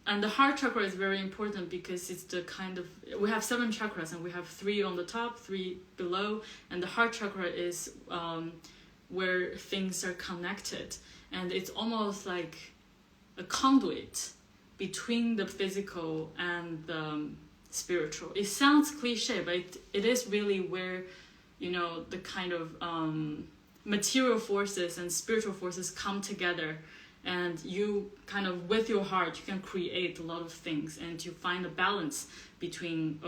and the heart chakra is very important because it's the kind of, we have 7 chakras and we have 3 on the top, 3 below, and the heart chakra is where things are connected, and it's almost like a conduit between the physical and the spiritual. It sounds cliche, but it is really where, you know, the kind of material forces and spiritual forces come together, and you kind of, with your heart, you can create a lot of things, and you find a balance between,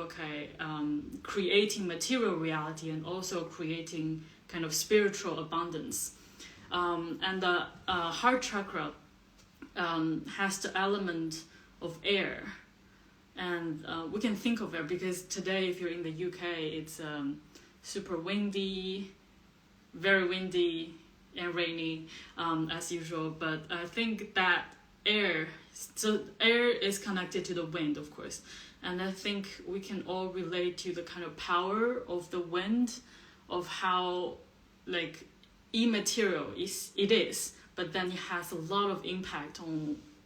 creating material reality and also creating kind of spiritual abundance. And the heart chakra has the element of air, and we can think of it because today, if you're in the UK, it's super windy, very windy and rainy, as usual. But I think that air is connected to the wind, of course, and I think we can all relate to the kind of power of the wind, of how like immaterial it is, but then it has a lot of impact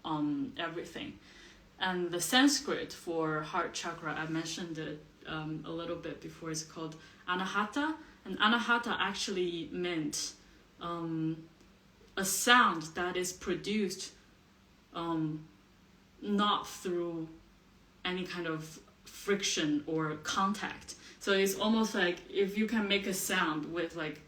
on everything. And the Sanskrit for heart chakra, I mentioned it a little bit before, it's called anahata, and anahata actually meant a sound that is produced not through any kind of friction or contact. So it's almost like if you can make a sound with like,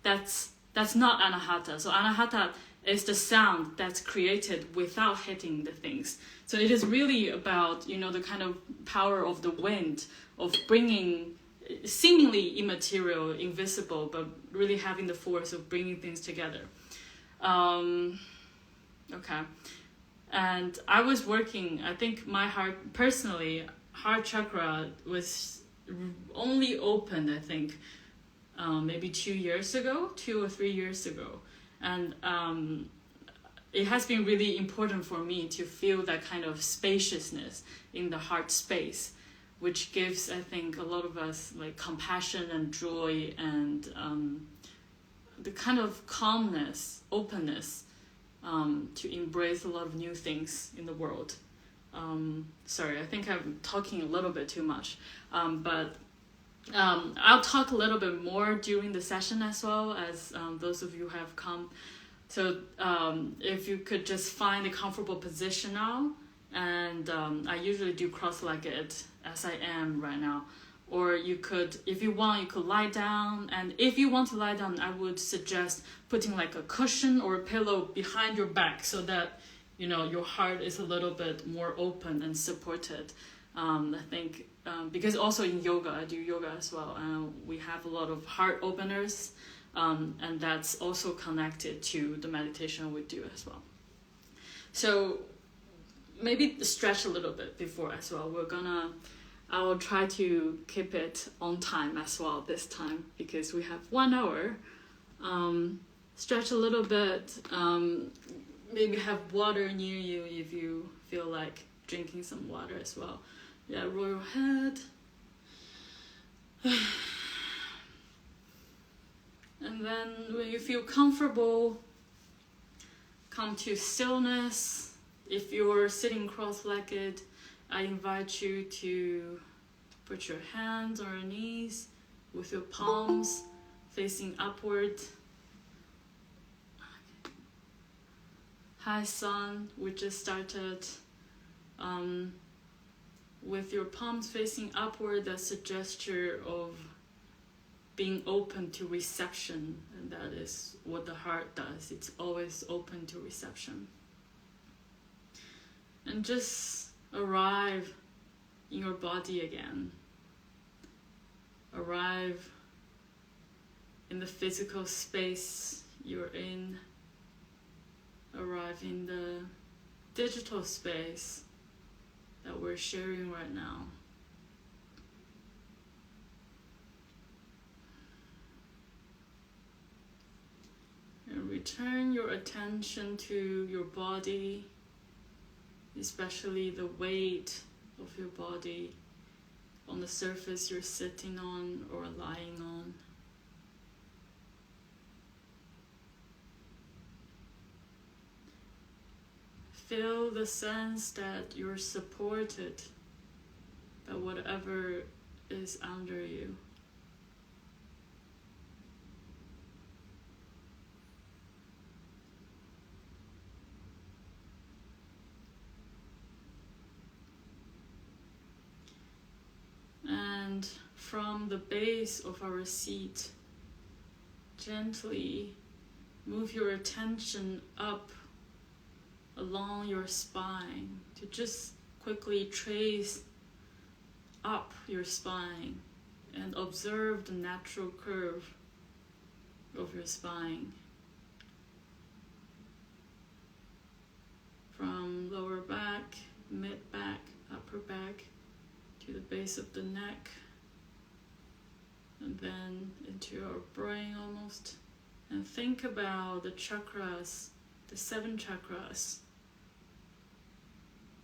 that's not anahata. So anahata is the sound that's created without hitting the things. So it is really about, you know, the kind of power of the wind, of bringing seemingly immaterial, invisible, but really having the force of bringing things together. Okay. And I was working, I think my heart chakra was only opened, I think, maybe 2 or 3 years ago. And it has been really important for me to feel that kind of spaciousness in the heart space, which gives, I think, a lot of us like compassion and joy and the kind of calmness, openness to embrace a lot of new things in the world. Sorry, I think I'm talking a little bit too much, but I'll talk a little bit more during the session as well, as those of you who have come. So if you could just find a comfortable position now, and I usually do cross-legged as I am right now, or you could, if you want, you could lie down, and if you want to lie down, I would suggest putting like a cushion or a pillow behind your back so that, you know, your heart is a little bit more open and supported. I think because also in yoga, I do yoga as well, and we have a lot of heart openers, and that's also connected to the meditation we do as well. So maybe stretch a little bit before as well. I will try to keep it on time as well this time, because we have 1 hour. Stretch a little bit, maybe have water near you if you feel like drinking some water as well. Yeah, roll your head. And then when you feel comfortable, come to stillness. If you're sitting cross-legged, I invite you to put your hands on your knees with your palms facing upward. Hi sun, we just started. With your palms facing upward, that's a gesture of being open to reception, and that is what the heart does. It's always open to reception. And just arrive in your body again. Arrive in the physical space you're in. Arrive in the digital space that we're sharing right now. And return your attention to your body, especially the weight of your body on the surface you're sitting on or lying on. feel the sense that you're supported by whatever is under you. And from the base of our seat, gently move your attention up along your spine to just quickly trace up your spine and observe the natural curve of your spine. From lower back, mid back, upper back, to the base of the neck, and then into our brain almost. And think about the chakras, the 7 chakras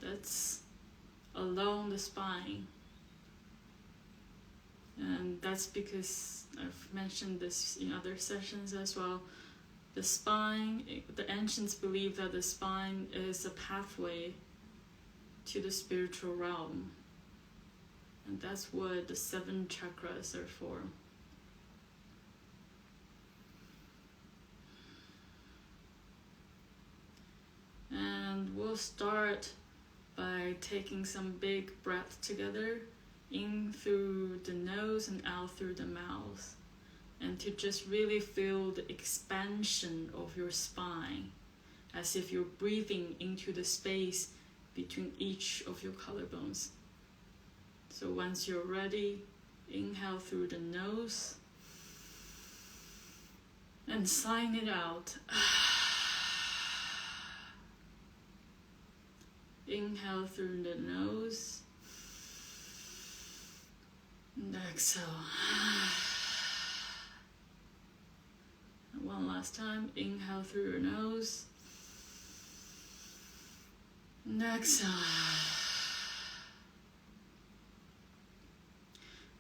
that's along the spine. And that's because I've mentioned this in other sessions as well. The spine, the ancients believe that the spine is a pathway to the spiritual realm. And that's what the 7 chakras are for. And we'll start by taking some big breaths together, in through the nose and out through the mouth. And to just really feel the expansion of your spine, as if you're breathing into the space between each of your collarbones. So once you're ready, inhale through the nose and sign it out. Inhale through the nose and exhale. And one last time, inhale through your nose and exhale.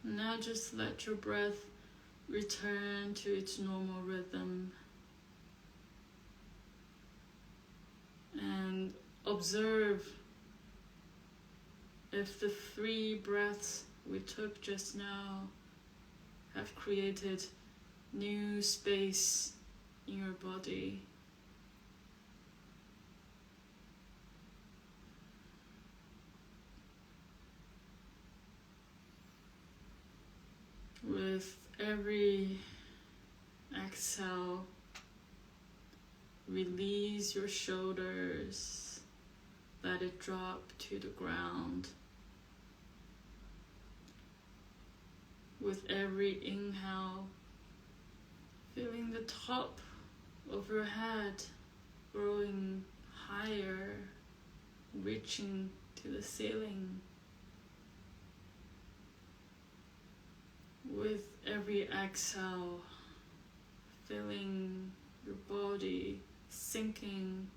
Now just let your breath return to its normal rhythm and observe if the 3 breaths we took just now have created new space in your body. With every exhale, release your shoulders, let it drop to the ground. With every inhale, feeling the top of your head growing higher, reaching to the ceiling. With every exhale, feeling your body sinking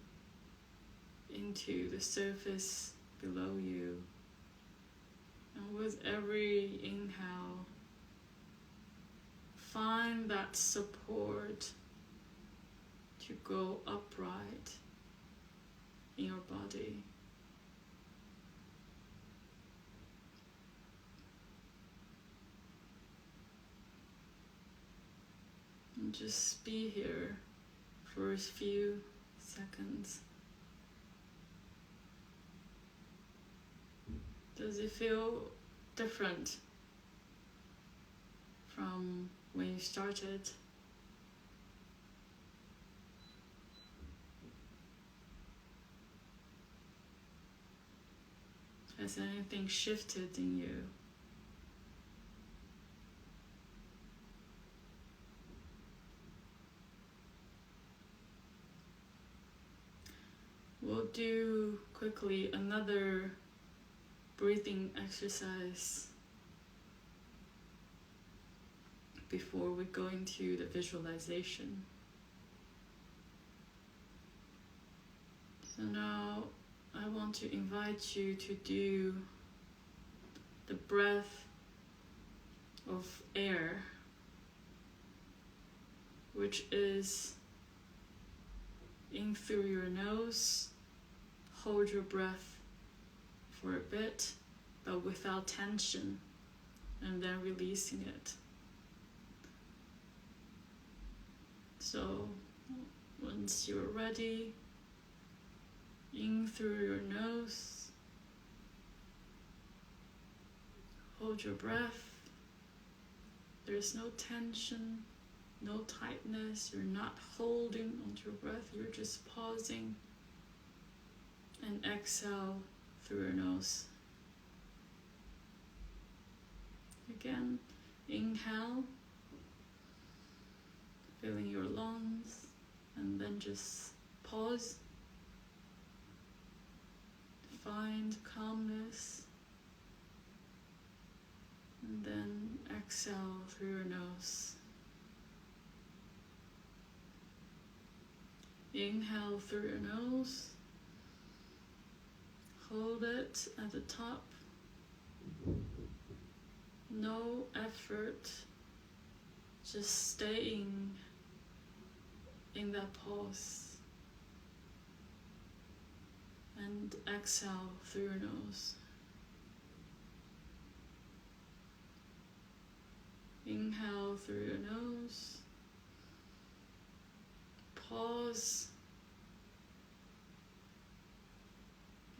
into the surface below you. And with every inhale, find that support to go upright in your body. And just be here for a few seconds. Does it feel different from when you started? Has anything shifted in you? We'll do quickly another breathing exercise before we go into the visualization. So now I want to invite you to do the breath of air, which is in through your nose, hold your breath for a bit, but without tension, and then releasing it. So once you're ready, in through your nose, hold your breath. There's no tension, no tightness. You're not holding onto your breath, you're just pausing. And exhale through your nose. Again, inhale, filling your lungs, and then just pause. Find calmness. And then exhale through your nose. Inhale through your nose. Hold it at the top. No effort. Just staying in that pause. And exhale through your nose. Inhale through your nose. Pause.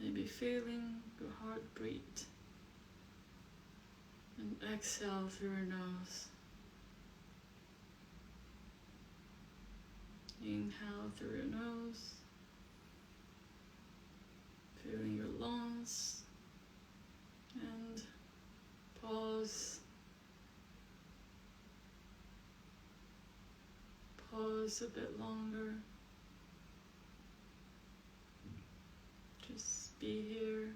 Maybe feeling your heart beat. And exhale through your nose. Inhale through your nose. Feeling your lungs. And pause. Pause a bit longer. Just be here.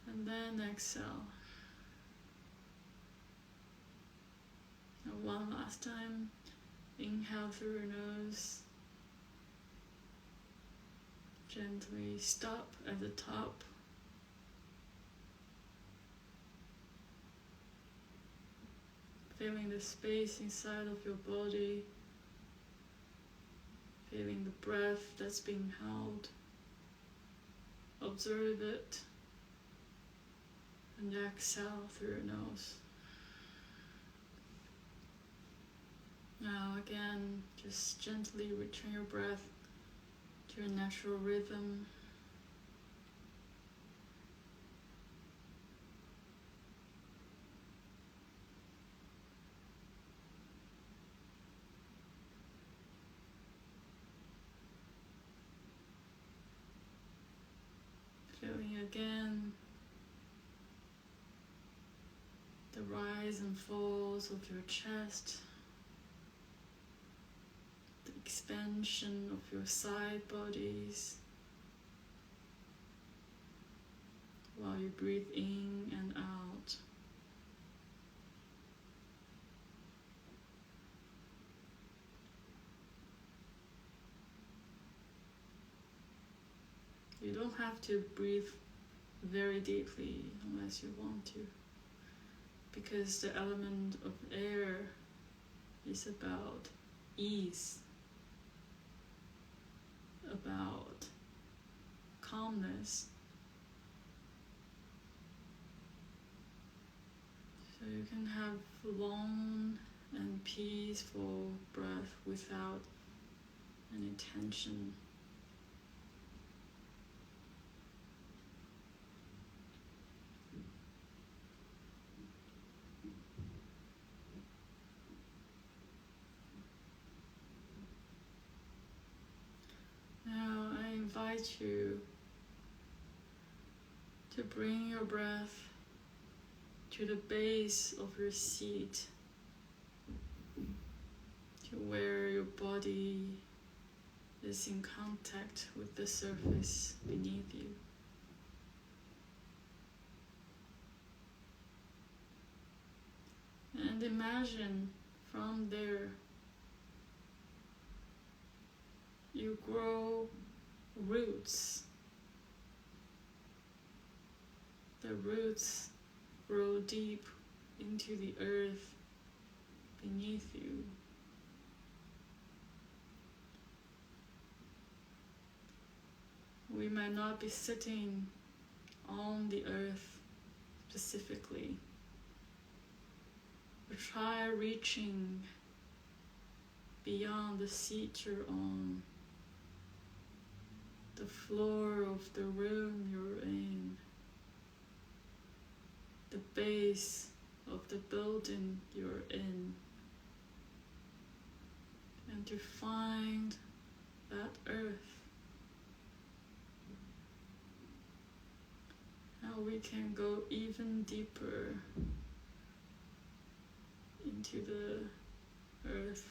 And then exhale. And one last time. Inhale through your nose. Gently stop at the top. Feeling the space inside of your body. Feeling the breath that's being held. Observe it. And exhale through your nose. Now again, just gently return your breath to your natural rhythm. Feeling again the rise and falls of your chest, the expansion of your side bodies while you breathe in and out. You don't have to breathe very deeply unless you want to, because the element of air is about ease, about calmness. So you can have long and peaceful breath without any tension. Now I invite you to bring your breath to the base of your seat, to where your body is in contact with the surface beneath you. And imagine from there you grow roots. The roots grow deep into the earth beneath you. we might not be sitting on the earth specifically, but try reaching beyond the seat you're on, the floor of the room you're in, the base of the building you're in, and to find that earth. Now we can go even deeper into the earth,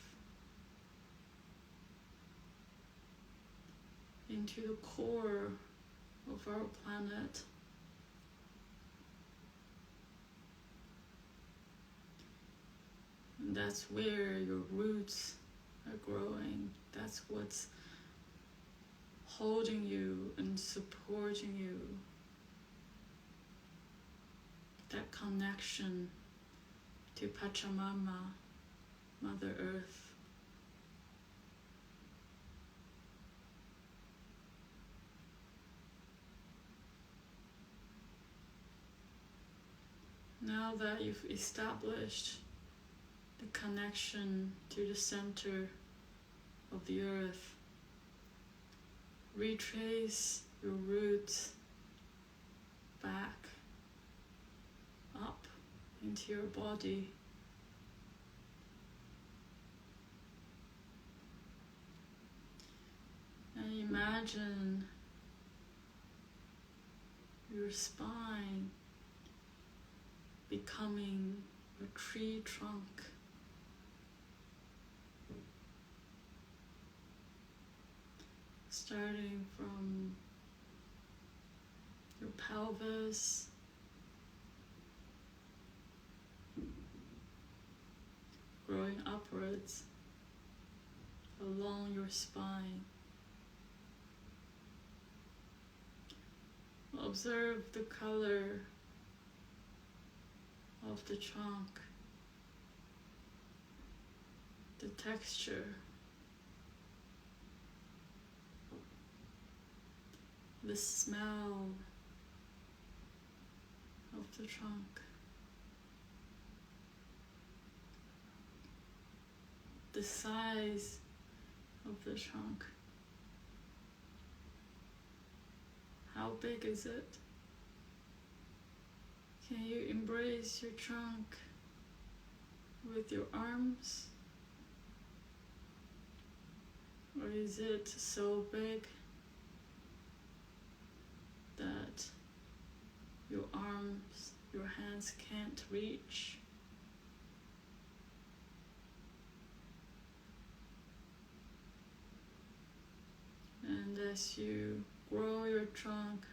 into the core of our planet. And that's where your roots are growing. That's what's holding you and supporting you. That connection to Pachamama, Mother Earth. Now that you've established the connection to the center of the earth, retrace your roots back up into your body. And imagine your spine becoming a tree trunk. Starting from your pelvis, growing upwards along your spine. Observe the color of the trunk, the texture, the smell of the trunk, the size of the trunk. How big is it? Can you embrace your trunk with your arms? Or is it so big that your arms, your hands can't reach? And as you grow your trunk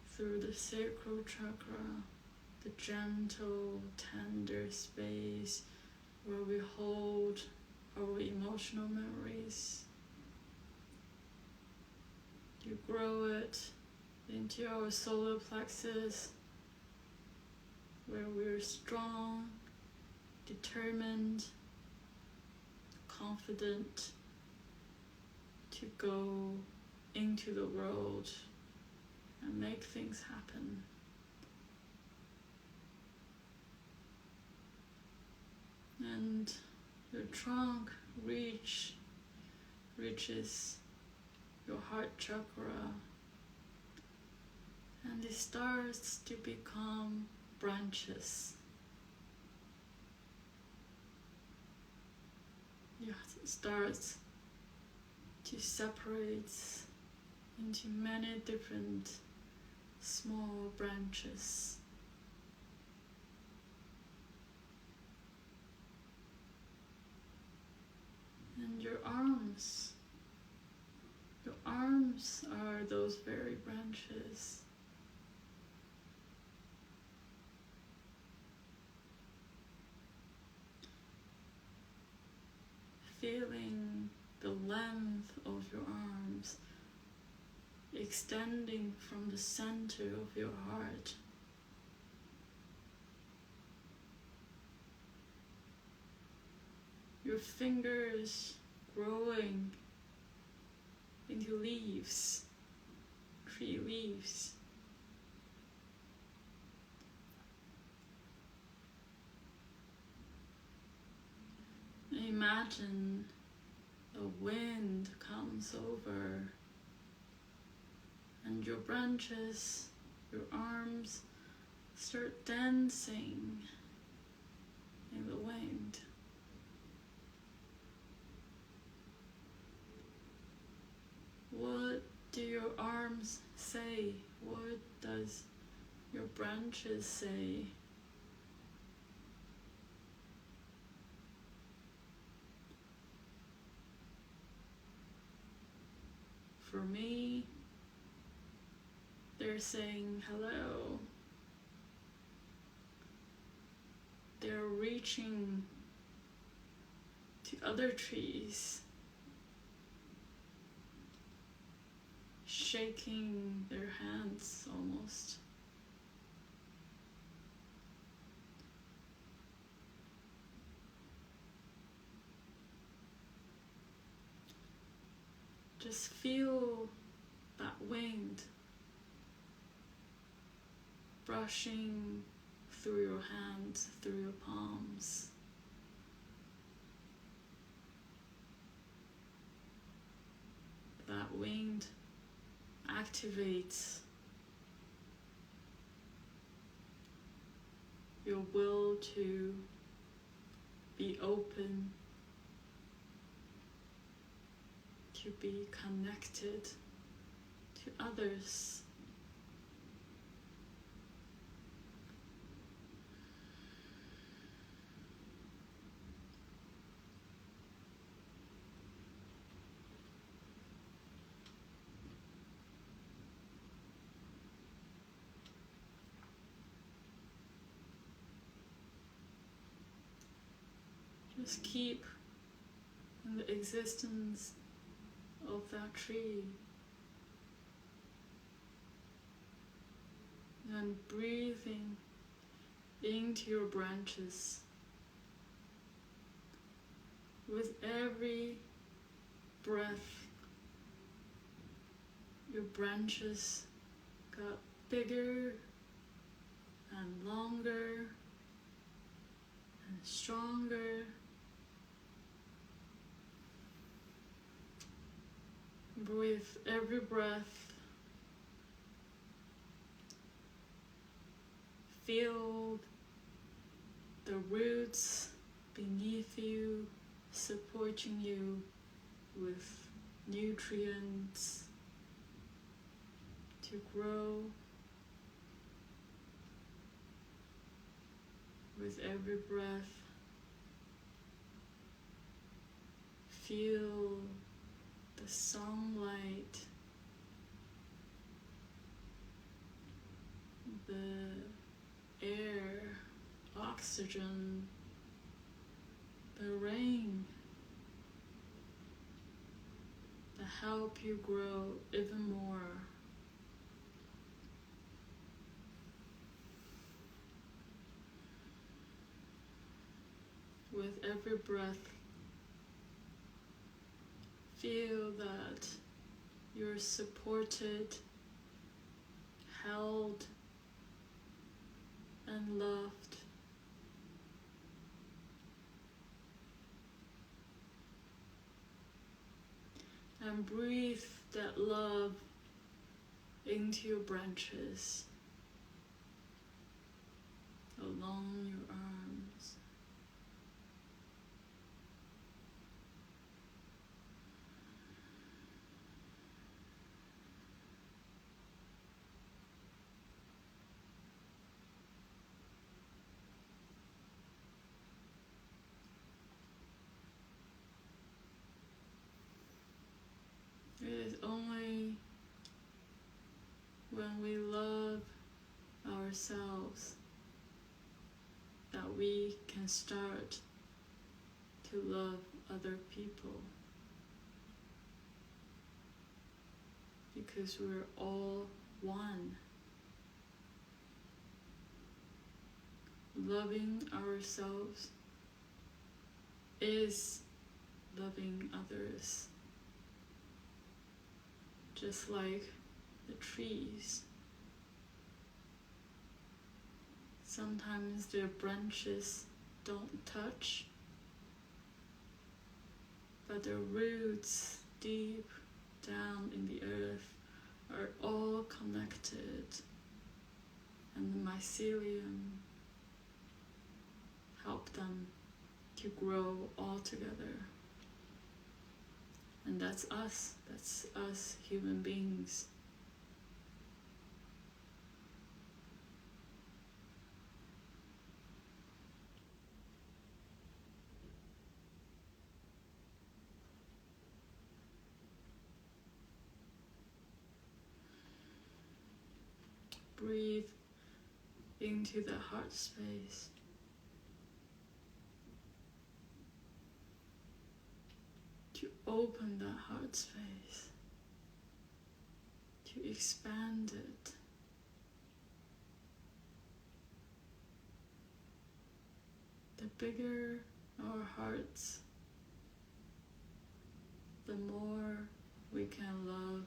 through the sacral chakra, the gentle, tender space where we hold our emotional memories, you grow it into our solar plexus, where we're strong, determined, confident to go into the world and make things happen. And your trunk reaches your heart chakra, and it starts to become branches. It starts to separate into many different small branches. And your arms are those very branches. Feeling the length of your arms extending from the center of your heart your fingers growing into leaves tree leaves. Imagine the wind comes over and your branches, your arms start dancing in the wind. What do your arms say? What does your branches say? For me, they're saying hello. They're reaching to other trees, shaking their hands almost. Just feel that wind brushing through your hands, through your palms. That wind activates your will to be open, to be connected to others. Just keep in the existence of that tree and breathing into your branches. With every breath, your branches got bigger and longer and stronger. With every breath, feel the roots beneath you supporting you with nutrients to grow. With every breath, feel the sunlight, the air, oxygen, the rain that help you grow even more. With every breath, feel that you're supported, held, and loved. And breathe that love into your branches, along your arms. It is only when we love ourselves that we can start to love other people, because we're all one. Loving ourselves is loving others. Just like the trees. Sometimes their branches don't touch, but their roots deep down in the earth are all connected, and the mycelium help them to grow all together. And that's us human beings. Breathe into the heart space. To open that heart space. To expand it. The bigger our hearts, the more we can love.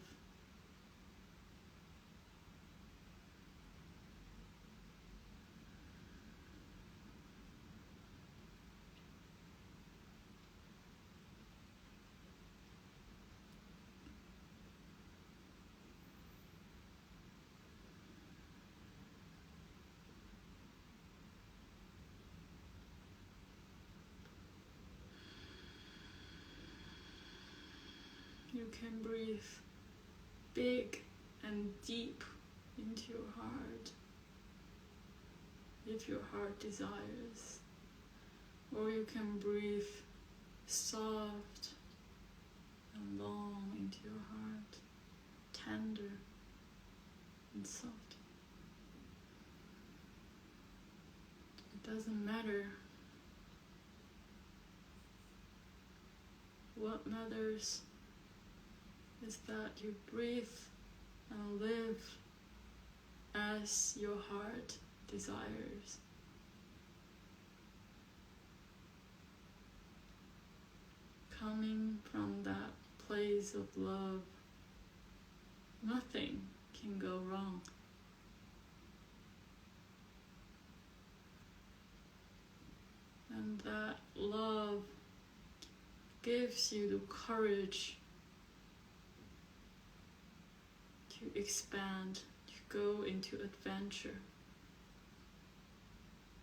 You can breathe big and deep into your heart if your heart desires, or you can breathe soft and long into your heart, tender and soft. It doesn't matter. What matters is that you breathe and live as your heart desires. Coming from that place of love, nothing can go wrong. And that love gives you the courage to expand, to go into adventure.